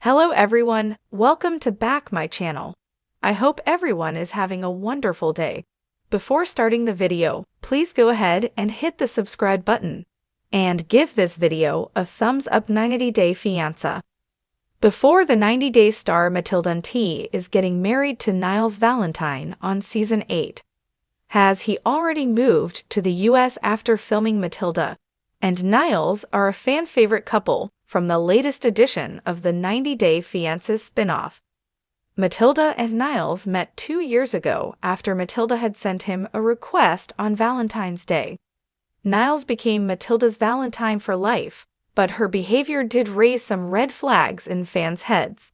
Hello everyone, welcome to back my channel. I hope everyone is having a wonderful day. Before starting the video, please go ahead and hit the subscribe button. And give this video a thumbs up. 90-Day Fiancé. Before the 90-Day star Matilda Nti is getting married to Niles Valentine on Season 8. Has he already moved to the US after filming? Matilda and Niles are a fan-favorite couple from the latest edition of the 90-Day Fiancé spin-off. Matilda and Niles met 2 years ago after Matilda had sent him a request on Valentine's Day. Niles became Matilda's Valentine for life, but her behavior did raise some red flags in fans' heads.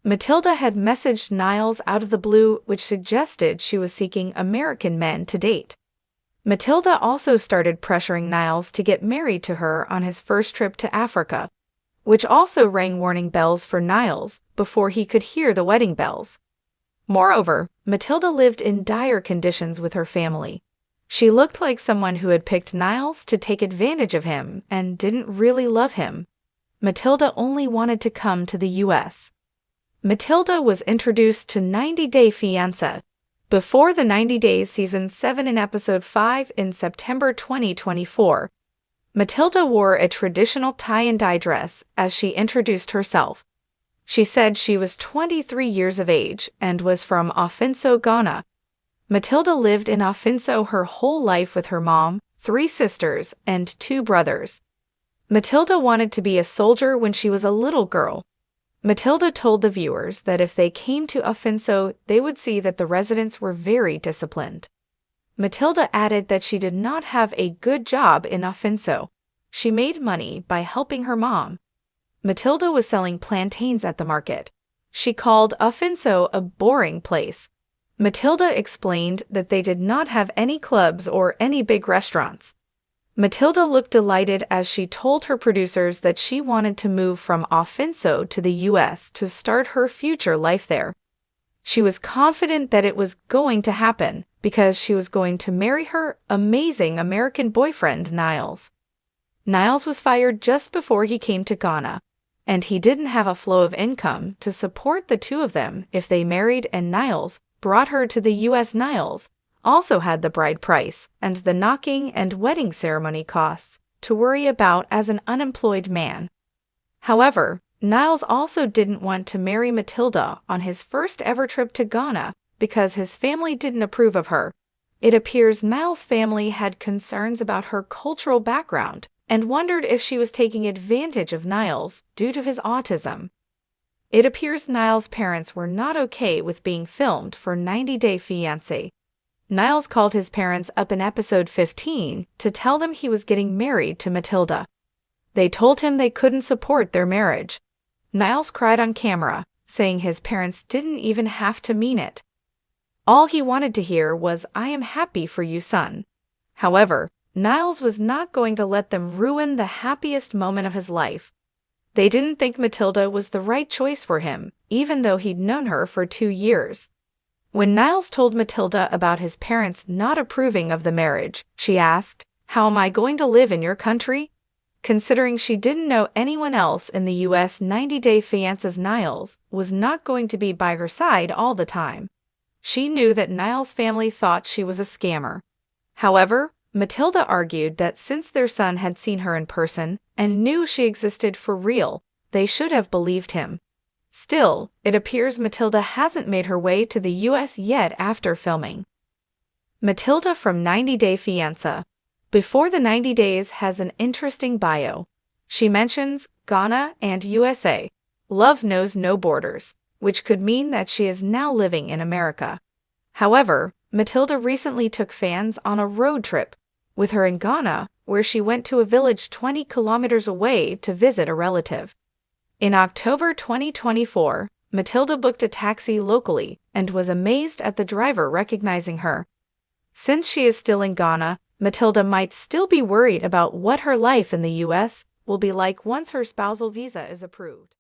Matilda had messaged Niles out of the blue, which suggested she was seeking American men to date. Matilda also started pressuring Niles to get married to her on his first trip to Africa, which also rang warning bells for Niles before he could hear the wedding bells. Moreover, Matilda lived in dire conditions with her family. She looked like someone who had picked Niles to take advantage of him and didn't really love him. Matilda only wanted to come to the US. Matilda was introduced to 90-Day Fiancé before the 90 Days Season 7 in Episode 5 in September 2024. Matilda wore a traditional tie-and-dye dress as she introduced herself. She said she was 23 years of age and was from Afinso, Ghana. Matilda lived in Afinso her whole life with her mom, 3 sisters, and 2 brothers. Matilda wanted to be a soldier when she was a little girl. Matilda told the viewers that if they came to Afinso, they would see that the residents were very disciplined. Matilda added that she did not have a good job in Afinso. She made money by helping her mom. Matilda was selling plantains at the market. She called Afinso a boring place. Matilda explained that they did not have any clubs or any big restaurants. Matilda looked delighted as she told her producers that she wanted to move from Afinso to the US to start her future life there. She was confident that it was going to happen because she was going to marry her amazing American boyfriend, Niles. Niles was fired just before he came to Ghana, and he didn't have a flow of income to support the two of them if they married, and Niles brought her to the US. Niles also had the bride price and the knocking and wedding ceremony costs to worry about as an unemployed man. However, Niles also didn't want to marry Matilda on his first ever trip to Ghana because his family didn't approve of her. It appears Niles' family had concerns about her cultural background and wondered if she was taking advantage of Niles due to his autism. It appears Niles' parents were not okay with being filmed for 90-Day Fiancé. Niles called his parents up in Episode 15 to tell them he was getting married to Matilda. They told him they couldn't support their marriage. Niles cried on camera, saying his parents didn't even have to mean it. All he wanted to hear was, "I am happy for you, son." However, Niles was not going to let them ruin the happiest moment of his life. They didn't think Matilda was the right choice for him, even though he'd known her for 2 years. When Niles told Matilda about his parents not approving of the marriage, she asked, "How am I going to live in your country?" Considering she didn't know anyone else in the US, 90-Day Fiancé's Niles was not going to be by her side all the time. She knew that Niles' family thought she was a scammer. However, Matilda argued that since their son had seen her in person and knew she existed for real, they should have believed him. Still, it appears Matilda hasn't made her way to the US yet after filming. Matilda from 90-Day Fiancé. Before the 90 Days has an interesting bio. She mentions Ghana and USA. Love knows no borders, which could mean that she is now living in America. However, Matilda recently took fans on a road trip with her in Ghana, where she went to a village 20 kilometers away to visit a relative. In October 2024, Matilda booked a taxi locally and was amazed at the driver recognizing her. Since she is still in Ghana, Matilda might still be worried about what her life in the US will be like once her spousal visa is approved.